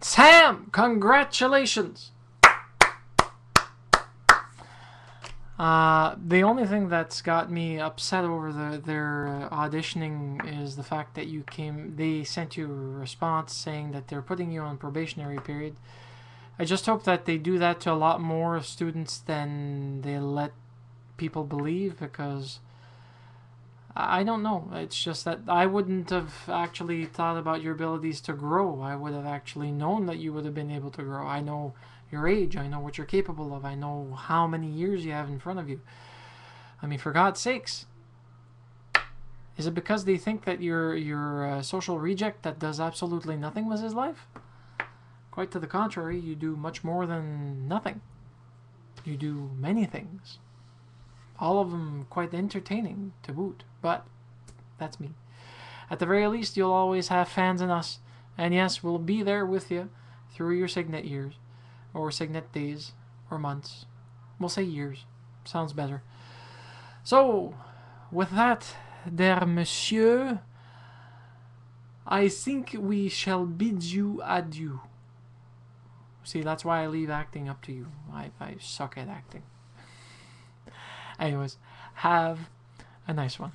Sam, congratulations! The only thing that's got me upset over their auditioning is the fact that they sent you a response saying that they're putting you on probationary period. I just hope that they do that to a lot more students than they let people believe, because I don't know. It's just that I wouldn't have actually thought about your abilities to grow. I would have actually known that you would have been able to grow. I know your age. I know what you're capable of. I know how many years you have in front of you. I mean, for God's sakes. Is it because they think that you're a social reject that does absolutely nothing with his life? Quite to the contrary, you do much more than nothing. You do many things. All of them quite entertaining to boot, but that's me. At the very least, you'll always have fans in us, and yes, we'll be there with you through your Signet years, or Signet days, or months. We'll say years. Sounds better. So, with that, dear monsieur, I think we shall bid you adieu. See, that's why I leave acting up to you. I suck at acting. Anyways, have a nice one.